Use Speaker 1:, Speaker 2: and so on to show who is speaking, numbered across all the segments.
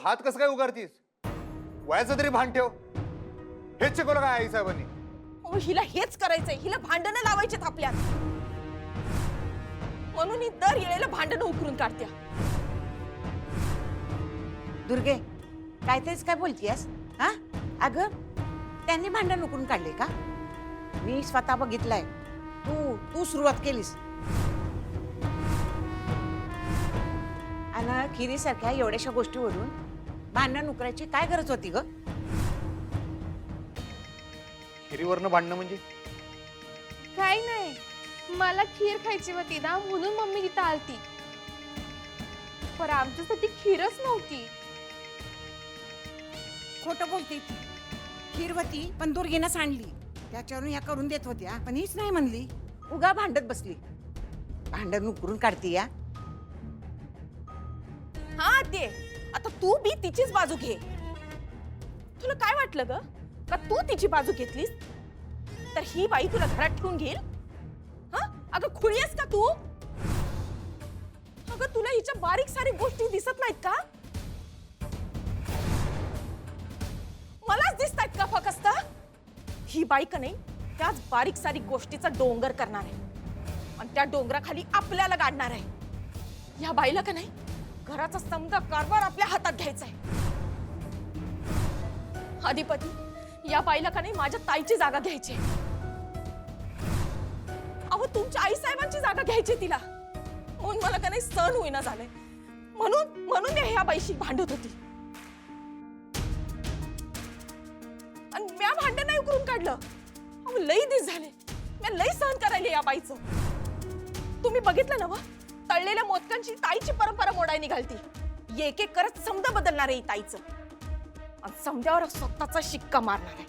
Speaker 1: हात कसं काय उगारतीस? वयाचं तरी भान ठेव. हेच शिकवलं काय आई साहेबांनी?
Speaker 2: अहो, हिला हेच करायचंय, हिला भांडणं लावायचेत आपल्यात, म्हणून ही दर येळेला भांडणं उकरून काढत्या.
Speaker 3: दुर्गे, काय तेच काय बोलतीयस? हा अगं, त्यांनी भांडण उकरून काढले का? मी स्वतः बघितलंय. तू सुरुवात केलीस. आणि खिरीसारख्या एवढ्याशा गोष्टीवरून भांडण उकरायची काय गरज होती ग?
Speaker 1: खिरीवरनं भांडणं म्हणजे?
Speaker 4: काही नाही, मला खीर खायची होती ना, म्हणून मम्मी तिथं आलती. पर आमच्यासाठी खीरच नव्हती.
Speaker 3: खोटं बोलते ती. खीरवती पण दुर्गेनं सांडली. त्याच्यावरून या करून देत होत्या, पण हीच नाही म्हणली. उगा भांडत बसली. भांडण उकरून काढती या.
Speaker 2: हा ते आता तू बी तिचीच बाजू घे. तुला काय वाटलं ग का तू तिची बाजू घेतलीस तर ही बाई तुला घरात ठेवून घेईल? हा अगं खुळी आहेस का तू? अगं तुला हिच्या बारीक सारीक गोष्टी दिसत नाहीत का? मलाच दिसतायत का फक्त? ही बाई का नाही त्याच बारीक सारीक गोष्टीचा डोंगर करणार आहे आणि त्या डोंगराखाली आपल्याला गाडणार आहे. या बाईला का नाही घराचा समजा कारभार आपल्या हातात घ्यायचा आहे. अधिपती, या बाईला का नाही माझ्या ताईची जागा घ्यायची. अहो तुमच्या आई साहेबांची जागा घ्यायची तिला, म्हणून मला का नाही सहन होईना झालंय. म्हणून मी ह्या बाईशी भांडत होती आणि म्या भांडण नाही करून काढलं. अहो लई दिस झाले, मी लई सहन करायले या बाईचं. तुम्ही बघितलं ना वा, तळलेल्या मोदकांची ताईची परंपरा मोडाय निघालती. एक एक करत समजा बदलणार आहे ताईचं आणि समजावर स्वतःचा शिक्का मारणार आहे.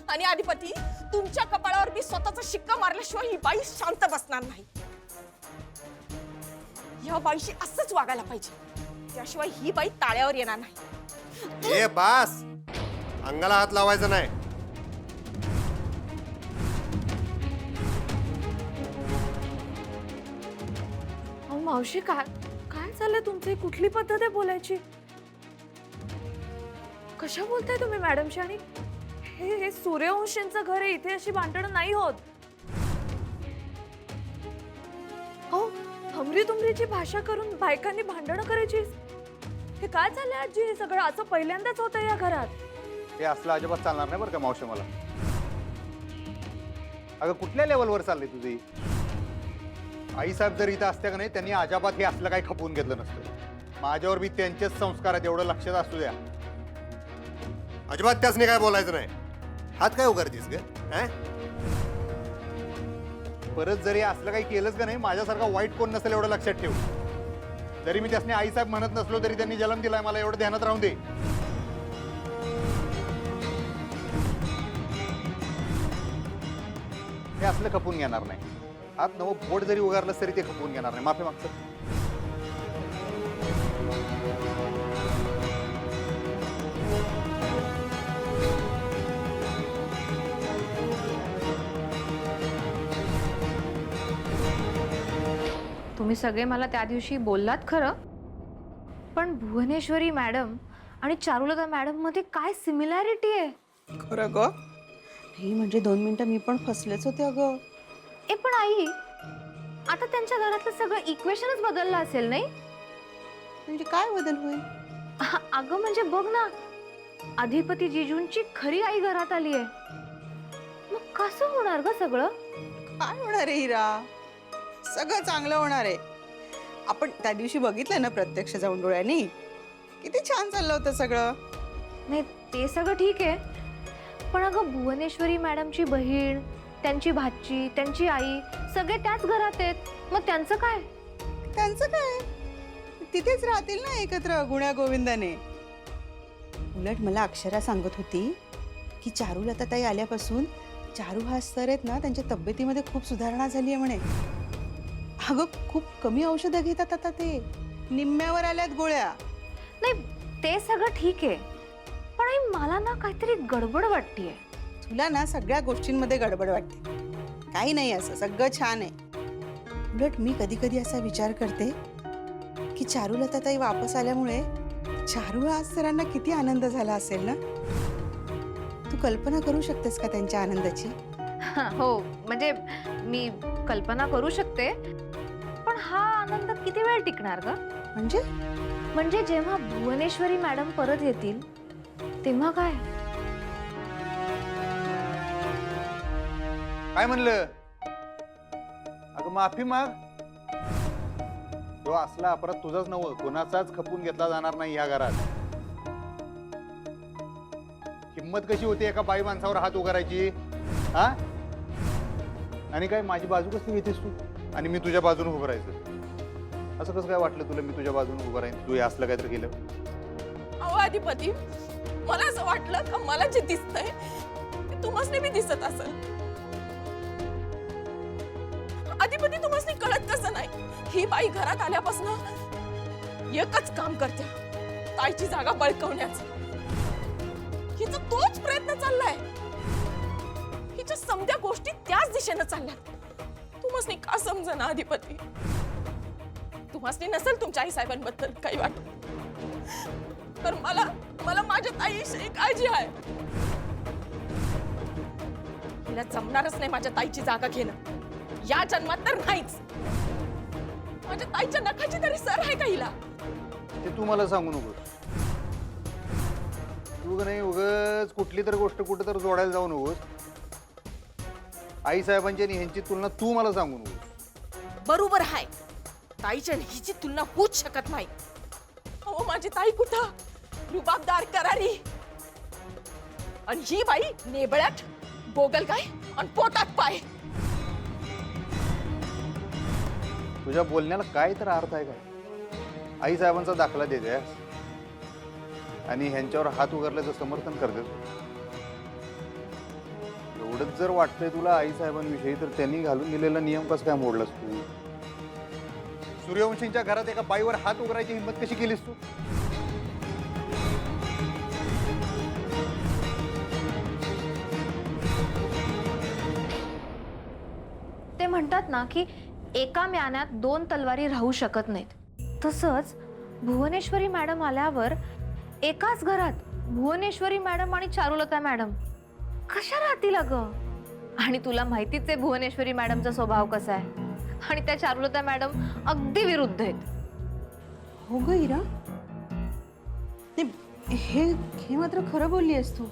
Speaker 2: आणि अधिपती, तुमच्या कपाळावर मी स्वतःचा शिक्का मारल्याशिवाय ही बाई शांत बसणार नाही. या बाईशी असंच वागायला पाहिजे, त्याशिवाय ही बाई ताळ्यावर येणार नाही.
Speaker 5: ए बास, अंगाला हात लावायचा नाही.
Speaker 4: मावशी, काय काय चाललंय तुमची? कुठली पद्धत आहे बोलायची? कशा बोलताय तुम्ही मॅडमशी? आणि हे सूर्यवंशींचं घर आहे, इथे अशी भांडणं नाही होत. हो, हमरी तुमरीची भाषा करून बायकांनी भांडणं करायची. हे काय चाललंय आजी? हे सगळं असं पहिल्यांदाच होतं या घरात.
Speaker 1: हे असलं अजिबात चालणार नाही बरं का मावशी मला. अगं कुठल्या लेवलवर चाललंय तुझी? आई साहेब जर इथं असत्या का नाही त्यांनी अजिबात हे असलं काही खपवून घेतलं नसतं. माझ्यावर बी त्यांचेच संस्कार आहेत, एवढं लक्षात असू द्या.
Speaker 5: अजिबात त्यासने काय बोलायचं नाही. हात काय उगारतीस ग?
Speaker 1: परत जरी असलं काही केलंच का नाही माझ्यासारखा वाईट कोण नसेल एवढं लक्षात ठेव. जरी मी त्यासने आई साहेब म्हणत नसलो तरी त्यांनी जन्म दिलाय मला, एवढं ध्यानात राहून दे. हे असलं खपून घेणार नाही. हात नवं बोट जरी उगारलंस तरी ते खपवून घेणार नाही. माफी मागचं.
Speaker 6: तुम्ही सगळे मला त्या दिवशी बोललात खरं, पण भुवनेश्वरी मॅडम आणि चारुलता मॅडम मध्ये काय सिमिलॅरिटी आहे?
Speaker 2: खरं ग? ही म्हणजे 2 मिनिटं मी पण फसलेच होते अगं.
Speaker 6: ए पण आई, आता त्यांच्या घरातलं सगळं इक्वेशनच बदललं असेल नाही?
Speaker 2: म्हणजे काय बदल होईल?
Speaker 6: अगं म्हणजे बघ ना, अधिपती जिजूंची खरी आई घरात आली आहे. मग कसं होणार ग सगळं?
Speaker 7: काय होणार आहे हिरा? सगळं चांगलं होणार आहे. आपण त्या दिवशी बघितलं ना प्रत्यक्ष जाऊन डोळ्यांनी, किती छान चाललं होतं सगळं.
Speaker 6: नाही ते सगळं ठीक आहे, पण अगं भुवनेश्वरी मॅडमची बहीण, त्यांची भाची, त्यांची आई सगळे त्याच घरात आहेत. मग त्यांचं काय?
Speaker 7: त्यांचं काय, तिथेच राहतील ना एकत्र गुण्या गोविंदाने. उलट मला अक्षरा सांगत होती की चारुलता ताई आल्यापासून चारू हा सर आहेत ना, त्यांच्या तब्येतीमध्ये खूप सुधारणा झाली आहे म्हणे. अगं खूप कमी औषधं घेतात आता, ते निम्म्यावर आल्यात गोळ्या.
Speaker 6: नाही ते सगळं ठीक आहे, पण आई मला ना काहीतरी गडबड वाटतेय.
Speaker 7: तुला ना सगळ्या गोष्टींमध्ये गडबड वाटते. काही नाही, असं सगळं छान आहे. उलट मी कधी कधी असा विचार करते की चारुलताताई वापस आल्यामुळे चारू आज सरांना किती आनंद झाला असेल ना. तू कल्पना करू शकतेस का त्यांच्या आनंदाची?
Speaker 6: हो म्हणजे मी कल्पना करू शकते, पण हा आनंद किती वेळ टिकणार ग?
Speaker 7: म्हणजे
Speaker 6: म्हणजे जेव्हा भुवनेश्वरी मॅडम परत येतील तेव्हा काय?
Speaker 1: काय म्हणलं? अगं माफी माग. तो असला अपराध तुझाच नव्ह, कोणाचाच खपून घेतला जाणार नाही या घरात. हिम्मत कशी होती एका बाई माणसावर हात उगारायची? हा? आणि काय माझी बाजू कसली घेतेस तू? आणि मी तुझ्या बाजूने उभं राहायचं? असं कसं काय वाटलं तुला मी तुझ्या बाजूने उभं राहीन? तू हे असलं काहीतरी केलं?
Speaker 2: अहो अधिपती, मला असं वाटलं का मला जे दिसतंय ते तुम्हासनी बी दिसत असेल. अधिपती तुम्हासनी कळत कसं नाही? ही बाई घरात आल्यापासून एकच काम करते, ताईची जागा बळकवण्याचं. हिचा तोच प्रयत्न चाललाय. हिच्या समध्या गोष्टी त्याच दिशेनं चालल्यात. तुम्हासनी का समजना अधिपती? तुम्हासनी नसेल तुमच्या आई साहेबांबद्दल काही वाटत, तर मला मला माझ्या ताईविषयी काळजी आहे. हिला जमणारच नाही माझ्या ताईची जागा घेणं, या जन्मात तर नाहीच. माझ्या ताईच्या नखाची तरी सर आहे का हिला?
Speaker 1: ते तू मला सांगू नकोस. तू नाही उगच कुठली तर गोष्ट कुठं तर जोडायला जाऊ नकोस. आई साहेबांची आणि ह्यांची तुलना तू मला सांगू नकोस.
Speaker 2: बरोबर आहे, ताईच्या आणि हिची तुलना होऊच शकत नाही. अहो माझी ताई कुठं रुबाबदार करारी, आणि ही बाई नेबळ्यात गोगल काय आणि पोटात पाय.
Speaker 1: तुझ्या बोलण्याला काय तर अर्थ आहे काय? आई साहेबांचा दाखला देते आणि ह्यांच्यावर हात उगारल्याचं समर्थन करते. एवढंच जर वाटतंय तुला आई साहेबांविषयी, तर त्यांनी घालून गेलेला नियम कसं काय मोडलास तू? सूर्यवंशींच्या घरात एका बाईवर हात उगारायची हिंमत कशी केलीस तू?
Speaker 6: ते म्हणतात ना की एका म्यानात दोन तलवारी राहू शकत नाहीत. तसंच भुवनेश्वरी मॅडम आल्यावर एकाच घरात भुवनेश्वरी मॅडम आणि चारुलता मॅडम कशा राहतील अगं? आणि तुला माहितीच आहे भुवनेश्वरी मॅडमचा स्वभाव कसा आहे, आणि त्या चारुलता मॅडम अगदी विरुद्ध आहेत.
Speaker 7: हो ग इरा, हे हे मात्र खरं बोलली आहेस तू.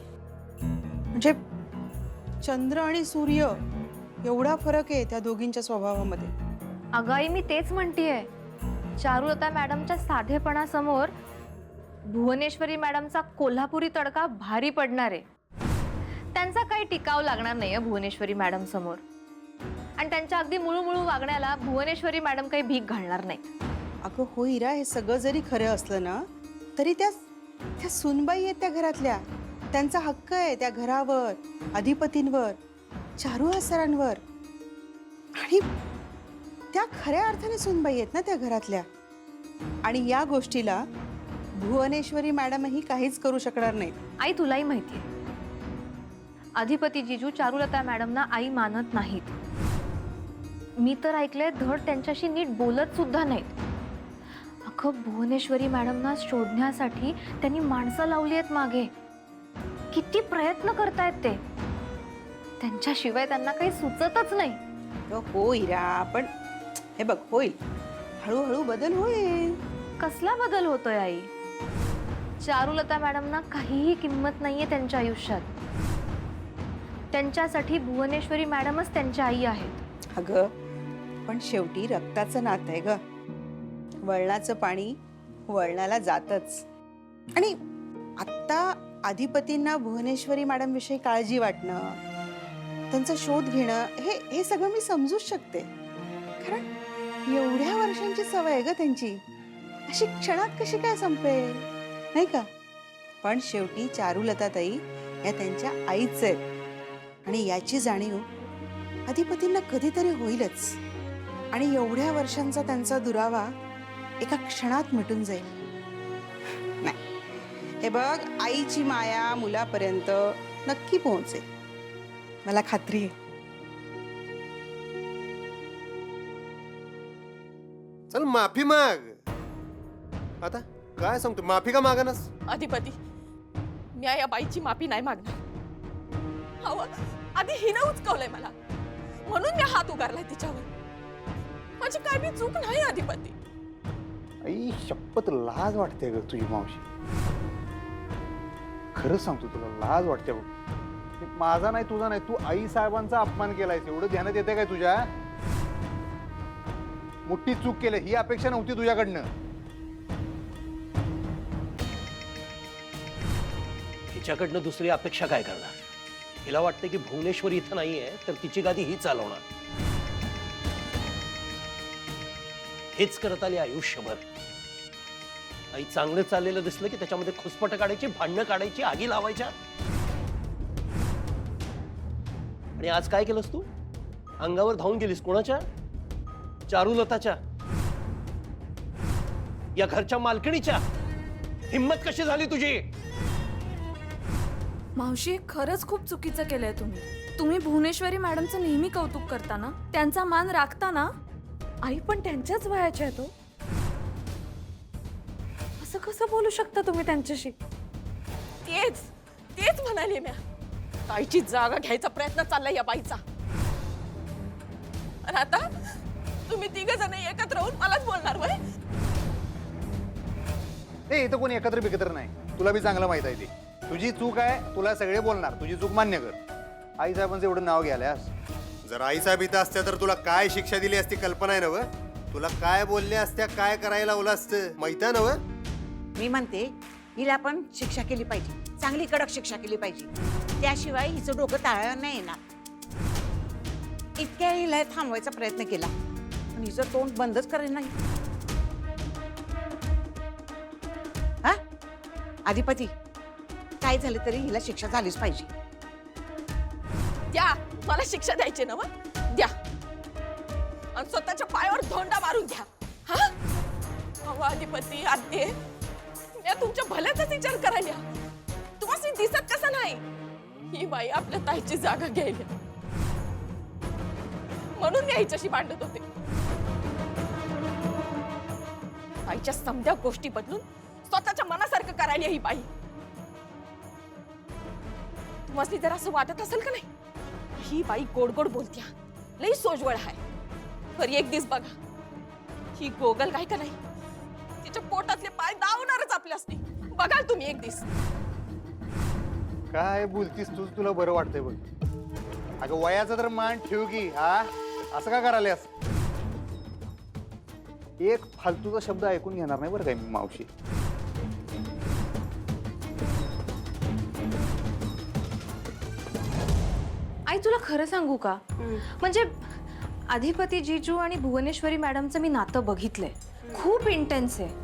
Speaker 7: म्हणजे चंद्र आणि सूर्य एवढा फरक आहे त्या दोघींच्या स्वभावामध्ये.
Speaker 6: अगं आई, मी तेच म्हणतीये. चारुलता मॅडमच्या साधेपणासमोर भुवनेश्वरी मॅडमचा कोल्हापुरी तडका भारी पडणार आहे. त्यांचा काही टिकाव लागणार नाहीये भुवनेश्वरी मॅडम समोर, आणि त्यांच्या अगदी मुळू वागण्याला भुवनेश्वरी मॅडम काही भीक घालणार नाही.
Speaker 7: अगं हो इरा, हे सगळं जरी खरं असलं ना, तरी त्या सुनबाई आहेत त्या घरातल्या. त्यांचा हक्क आहे त्या घरावर, अधिपतींवर, चारू सरांवर. आणि त्या खऱ्या अर्थाने सुनबाई आहेत ना त्या घरातल्या. आणि या गोष्टीला भुवनेश्वरी मॅडमही काहीच करू शकणार नाहीत.
Speaker 6: आई, तुलाही माहितीये अधिपती जिजू चारुलता मॅडमना आई मानत नाहीत. मी तर ऐकलंय धड त्यांच्याशी नीट बोलत सुद्धा नाहीत. अगं भुवनेश्वरी मॅडमना शोधण्यासाठी त्यांनी माणसं लावली आहेत मागे. किती प्रयत्न करतायत ते, त्यांच्याशिवाय त्यांना काही सुचतच नाही.
Speaker 7: हो इरा, पण हे बघ, होईल हळूहळू बदल होईल.
Speaker 6: कसला बदल होतोय आई? चारुलता मॅडमना काहीही किंमत नाहीये त्यांच्या आयुष्यात. त्यांच्यासाठी भुवनेश्वरी मॅडमच त्यांच्या आई आहेत.
Speaker 7: अगं पण शेवटी रक्ताचं नातं आहे ग. वळणाचं पाणी वळणाला जातच. आणि आत्ता अधिपतींना भुवनेश्वरी मॅडम विषयी काळजी वाटणं, त्यांचा शोध घेणं, हे सगळं मी समजूच शकते. कारण एवढ्या वर्षांची सवय आहे ग त्यांची. अशी क्षणात कशी काय संपेल, नाही का? पण शेवटी चारुलताताई या त्यांच्या आईच आहेत, आणि याची जाणीव अधिपतींना कधीतरी होईलच. आणि एवढ्या वर्षांचा त्यांचा दुरावा एका क्षणात मिटून जाईल. नाही, हे बघ, आईची माया मुलापर्यंत नक्की पोहोचेल, मला खात्री आहे.
Speaker 5: चल माफी माग. आता काय सांगतो, माफी का मागानास?
Speaker 2: अधिपती, मी या बाईची माफी नाही मागणार. अहो, आधी हिनं उचकवलंय मला, म्हणून मी हात उगारलाय तिच्यावर. माझी काय बी चूक नाही अधिपती.
Speaker 1: आई शपथ लाज वाटते ग तुझी मावशी. खरंच सांगतो तुला लाज वाटते बघ. हे माझा नाही तुझा नाही, तू आई साहेबांचा अपमान केलायस एवढं ध्यानात येते काय तुझ्या? मोठी चूक केली, ही अपेक्षा नव्हती तुझ्याकडनं.
Speaker 8: हिच्याकडनं दुसरी अपेक्षा काय करणार? हिला वाटतं की भुवनेश्वरी इथं नाहीये तर तिची गादी ही चालवणार. हेच करत आली आयुष्यभर. आई चांगलं चाललेलं दिसलं की त्याच्यामध्ये खुसपट काढायची, भांडणं काढायची, आगी लावायच्या. आणि आज काय केलंस तू? अंगावर धावून गेलीस. कोणाच्या? चारुलताच्या, या घरच्या मालकिणीच्या. हिम्मत कशी झाली तुझी?
Speaker 9: मावशी, खरंच खूप चुकीचं केलंय तुम्ही. तुम्ही भुवनेश्वरी मॅडमचं नेहमी कौतुक करता ना, त्यांचा मान राखता ना. आई पण त्यांच्याच वयाच्या आहेत. असं कसं बोलू शकता तुम्ही त्यांच्याशी?
Speaker 2: तेच तेच म्हणाले म्या. ताईची जागा घ्यायचा प्रयत्न चाललाय या बाईचा. आणि आता तुम्ही तिघ जण एकत्र होऊन मलाच बोलणार वय?
Speaker 1: ए इथं कोणी एकत्र बिकत्र नाही, तुला बी चांगलं माहित आहे ते. तुझी चूक आहे, तुला सगळे बोलणार, तुझी चूक मान्य कर. आई साहेबांचं एवढं नाव घ्यायलास.
Speaker 5: जर आईसाहेब इथं असत्या तर तुला काय शिक्षा दिली असती कल्पना आहे ना व? तुला काय बोलले असत्या, काय करायला लावलं असतं माहित आहे ना व?
Speaker 3: मी म्हणते हिला पण शिक्षा केली पाहिजे, चांगली कडक शिक्षा केली पाहिजे. त्याशिवाय हिचं डोकं ताळ्यावर नाही येणार. इतक्या हिला थांबवायचा प्रयत्न केला पण हिचं तोंड बंदच करेल नाही. हा अधिपती, काय झालं तरी हिला शिक्षा झालीच पाहिजे.
Speaker 2: द्या, मला शिक्षा द्यायची ना मग द्या. आणि स्वतःच्या पायावर धोंडा मारून घ्या. हा अहो अधिपती, आत्ये, मी तुमच्या भल्याचाच विचार करायला. तुम्हाला दिसत कसं नाही? ही बाई आपल्या ताईची जागा घ्यायला, म्हणून मी हिच्याशी भांडत होते. ताईच्या समध्या गोष्टी बदलून स्वतःच्या मनासारखं करायला ही बाई. तुम्हाला जर असं वाटत असेल का नाही, ही बाई गोड गोड बोलत्या, लई सोजवळ आहे. पर एक दिस बघा, ही गोगल काय का नाही, तिच्या पोटातले पाय दावणारच आपल्यासनी. बघाल तुम्ही एक दिस.
Speaker 1: काय बोलतीस तू? तुला बरं वाटतंय बघ. अगं वयाचा तर मान ठेव की. हा असं का करायलास? एक फालतूचा शब्द ऐकून घेणार नाही बरं काय मी मावशी.
Speaker 6: आई तुला खरं सांगू का, म्हणजे अधिपती जीजू आणि भुवनेश्वरी मॅडमचं मी नातं बघितलंय. खूप इंटेन्स आहे.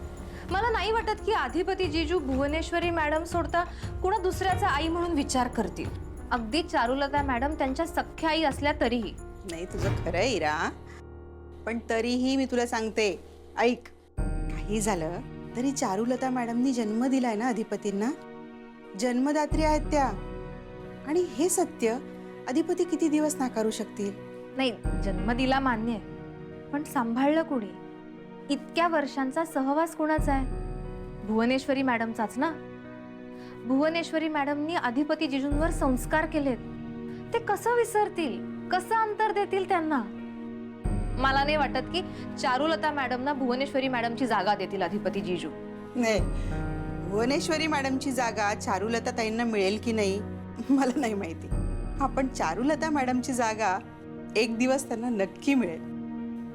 Speaker 6: मला नाही वाटत की अधिपती जीजू भुवनेश्वरी मॅडम सोडता कुणा दुसऱ्याचा आई म्हणून विचार करतील. अगदी चारुलता मॅडम त्यांच्या सख्ख्या आई असल्या तरीही.
Speaker 7: नाही, तुझं खरं आहे इरा, पण तरीही मी तुला सांगते, ऐक. काही झालं तरी चारुलता मॅडमनी जन्म दिलाय ना अधिपतींना. जन्मदात्री आहेत त्या. आणि हे सत्य अधिपती किती दिवस नाकारू शकतील?
Speaker 6: नाही, जन्म दिला मान्य आहे, पण सांभाळलं कुणी? इतक्या वर्षांचा सहवास कुणाचा आहे? भुवनेश्वरी मॅडमचाच ना. भुवनेश्वरी मॅडमनी अधिपती जिजूंवर संस्कार केलेत. ते कसं विसरतील? कसं अंतर देतील त्यांना? मला नाही वाटत की चारुलता मॅडमना भुवनेश्वरी मॅडमची जागा देतील अधिपती जीजू.
Speaker 7: नाही, भुवनेश्वरी मॅडमची जागा चारुलता ताईंना मिळेल की नाही मला नाही माहिती. हा, पण चारुलता मॅडमची जागा एक दिवस त्यांना नक्की मिळेल,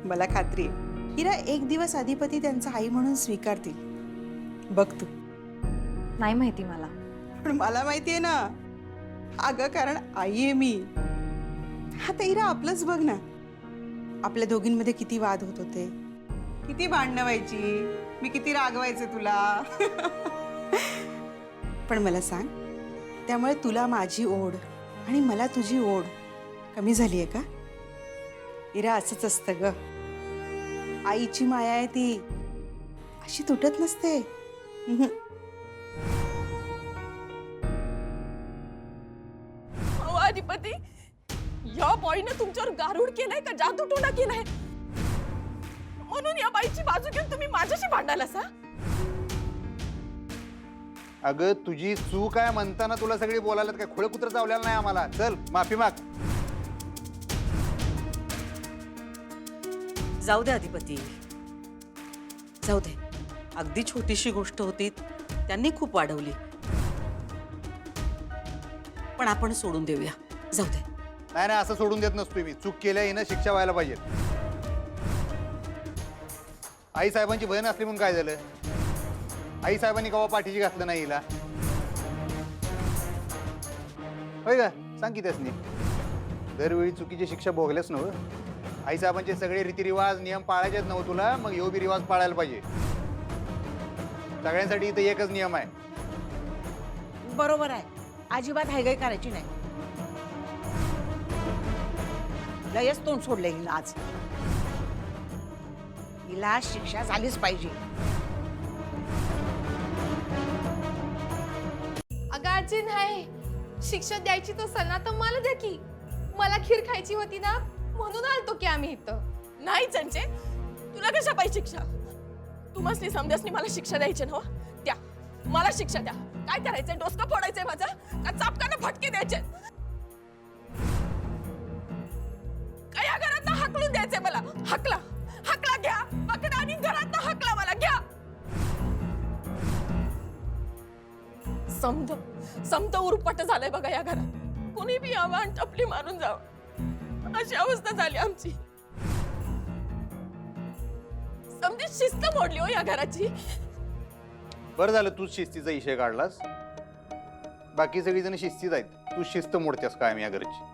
Speaker 7: मला खात्री आहे. हिरा, एक दिवस अधिपती त्यांचा आई म्हणून स्वीकारतील, बघ तू.
Speaker 6: नाही माहिती मला.
Speaker 7: पण मला माहिती आहे ना. अगं, कारण आई आहे मी. आता हिरा, आपलंच बघ ना. आपल्या दोघींमध्ये किती वाद होत होते, किती भांडणं व्हायची, मी किती रागवायचे तुला. पण मला सांग, त्यामुळे तुला माझी ओढ आणि मला तुझी ओढ कमी झाली आहे का? इरा, असंच असतं ग. आईची माया आहे ती, अशी तुटत नसते.
Speaker 2: अहो अधिपती, या बाईने तुमच्यावर गारुड केलाय का जादूटोणा केलाय? म्हणून या बाईची बाजू घेऊन तुम्ही माझ्याशी भांडायला सा?
Speaker 1: अगं तुझी चूक आहे म्हणताना तुला सगळी बोलायला काय खोळ कुत्र चावलेलं नाही आम्हाला. चल माफी माग.
Speaker 10: जाऊ दे अधिपती, जाऊ दे. अगदी छोटीशी गोष्ट होती, त्यांनी खूप वाढवली, पण आपण सोडून देऊया. जाऊ दे.
Speaker 1: नाही नाही, असं सोडून देत नसतोय मी. चूक केल्या हिनं शिक्षा व्हायला पाहिजे. आई साहेबांची बहीण असली म्हणून काय झालं? आई साहेबांनी कवा पाठीशी घातलं नाही हिला, होय का? सांग की त्यासनी. दरवेळी चुकीची शिक्षा भोगल्याच नव्ह. आई साहेबांचे सगळे रीतिरिवाज नियम पाळायचेच नव्ह तुला, मग ह्यो बी रिवाज पाळायला पाहिजे. सगळ्यांसाठी इथं एकच नियम आहे.
Speaker 3: बरोबर आहे. अजिबात हायगाई करायची नाही. लयच तोंड सोडले हिला आज. हिला शिक्षा झालीच पाहिजे.
Speaker 4: अगं आजी नाही, शिक्षा द्यायची तो सणा तर मला द्या की. मला खीर खायची होती ना, म्हणून आलतो की आम्ही इथं.
Speaker 2: नाही चंचे, तुला कशा पाहिजे शिक्षा? तुम्हाला समजासनी मला शिक्षा द्यायची ना? द्या, मला शिक्षा द्या. काय करायचंय? डोसकं फोडायचंय माझं का चापकानं फटके द्यायचे? काय या घरात हाकलून द्यायचंय मला? हाकला हाकला, घ्या पकडा आणि घरात हाकला मला. घ्या. समद समद उरपट झालंय बघा या घरात. कोणी बी यावं आणि टपली मारून जावं, अशी अवस्था झाली आमची. समजी शिस्त मोडली हो या घराची.
Speaker 1: बरं झालं तूच शिस्तीचा विषय काढलास. बाकी सगळी जण शिस्तीत आहेत, तू शिस्त मोडतेस काय मी या घरची.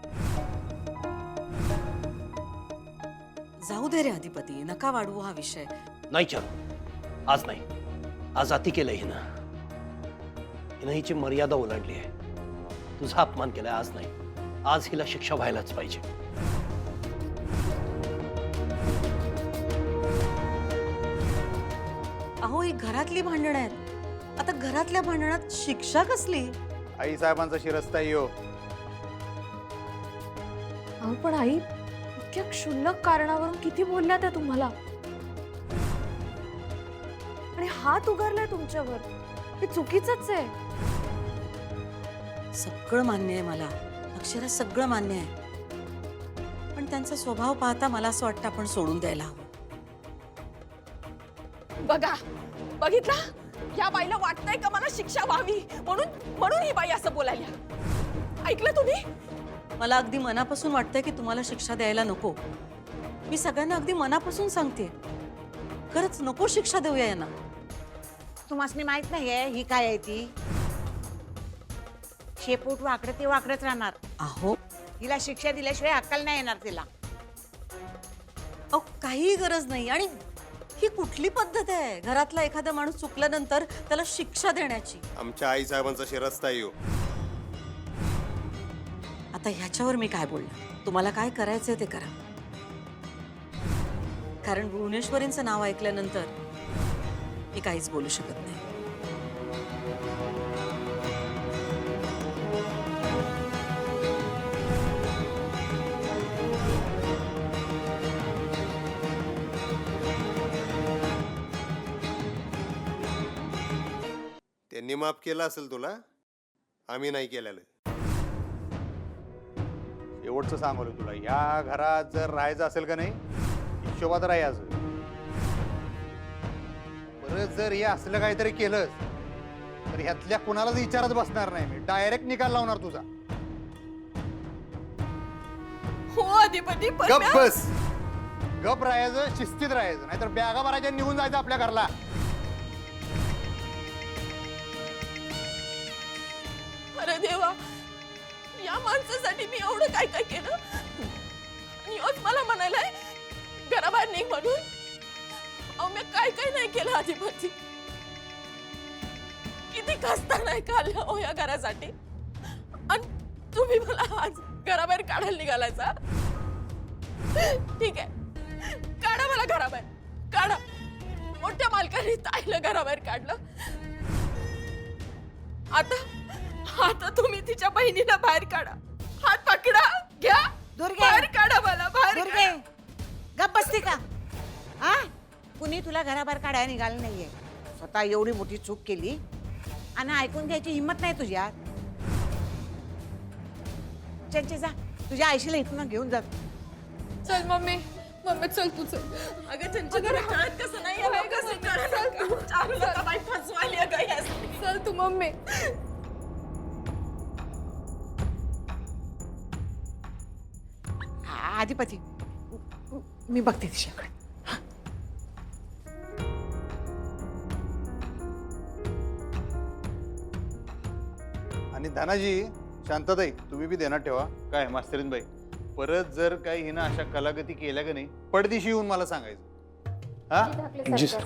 Speaker 10: जाऊ दे रे अधिपती, नका वाढवू हा विषय.
Speaker 8: नाही चारू, आज नाही. आज अति केलंय हिनं. हिनं हिची मर्यादा ओलांडली आहे. तुझा अपमान केलाय. आज नाही, आज हिला शिक्षा व्हायलाच पाहिजे.
Speaker 10: अहो, ही घरातली भांडणं आहेत. आता घरातल्या भांडणात शिक्षा कसली?
Speaker 1: आई साहेबांचा शिरस्ता यो.
Speaker 6: अहो पण आई, इतक्या क्षुल्लक कारणावरून किती बोलल्या त्या तुम्हाला, आणि हात उगारलाय तुमच्यावर. हे चुकीचंच आहे.
Speaker 10: सगळं मान्य आहे मला, अक्षरा सगळं मान्य आहे, पण त्यांचा स्वभाव पाहता मला असं वाटतं आपण सोडून द्यायला हवं.
Speaker 2: बघा, बघितला? या बाईला वाटतंय का मला शिक्षा व्हावी म्हणून म्हणून ही बाई असं बोलायला. ऐकलं तुम्ही?
Speaker 10: मला अगदी मनापासून वाटतंय की तुम्हाला शिक्षा द्यायला नको. मी सगळ्यांना अगदी मनापासून सांगते, खरंच नको शिक्षा देऊया यांना.
Speaker 3: तुम्हाला माहित नाहीये ही काय आहे ती? शेपूट वाकडं ते वाकडच राहणार.
Speaker 10: अहो
Speaker 3: हिला शिक्षा दिल्याशिवाय अक्कल नाही येणार तिला.
Speaker 10: अहो, काही गरज नाही. आणि ही कुठली पद्धत आहे घरातला एखादा माणूस चुकल्यानंतर त्याला शिक्षा देण्याची?
Speaker 5: आमच्या आई साहेबांचा शिरस्ता यो.
Speaker 10: आता ह्याच्यावर मी काय बोलणार? तुम्हाला काय करायचंय ते करा, कारण भुवनेश्वरींचं नाव ऐकल्यानंतर मी काहीच बोलू शकत नाही.
Speaker 5: त्यांनी माफ केलं असेल तुला, आम्ही नाही केलेलं.
Speaker 1: एवढंच सांगवलं तुला, या घरात जर राहायचं असेल का नाही, हिशोबात राहायचं. परत जर हे असलं काहीतरी केलं तर ह्यातल्या कुणालाच विचारत बसणार नाही मी. डायरेक्ट निकाल लावणार तुझा.
Speaker 2: हो अधिपती, पण
Speaker 1: गप
Speaker 2: म्या-
Speaker 1: बस. गप राहायचं, शिस्तीत राहायचं, नाहीतर बॅगा भरायच्या निघून जायचं आपल्या घरला.
Speaker 2: अरे देवा, या माणसासाठी मी एवढं काय काय केलं आणि योच मला म्हणायलाय घराबाहेर निघ म्हणून. अहो मी काय काय नाही केलं अधिपती. किती कष्ट नाही काढलं हो या घरासाठी, आणि तुम्ही मला आज घराबाहेर काढायला निघालायचा. ठीक आहे, काढा मला घराबाहेर, काढा. मोठ्या मालकाने ताईला घराबाहेर काढलं. आता तुम्ही तिच्या बहिणीला बाहेर काढा. हात पकडा, घ्या,
Speaker 3: दुर्गे,
Speaker 2: बाहेर काढा मला, बाहेर
Speaker 3: दुर्गे,
Speaker 2: काढा.
Speaker 3: गप बसते का? हा, कुणी तुला घराबाहेर काढायला निघालं नाहीये. स्वतः एवढी मोठी चूक केली आणि ऐकून घ्यायची हिंमत नाही तुझ्यात. चंचे जा, तुझ्या आईशीला इथून घेऊन जा.
Speaker 4: चल मम्मी, मम्मी चल तू चल.
Speaker 2: अगं चंचल कळत कसं नाही आहे, कसं कळलं? चारुलताबाई फसवायली अगं यासाठी.
Speaker 4: चल तू मम्मी.
Speaker 3: आधिपती मी बघते तिच्याकडे.
Speaker 1: आणि धनाजी, शांतताई, तुम्ही बी ध्यानात ठेवा. काय मास्तरीन बाई, परत जर काही हिनं अशा कलागती केल्या का नाही, पडदिशी येऊन मला सांगायचं. हा
Speaker 8: जी सर.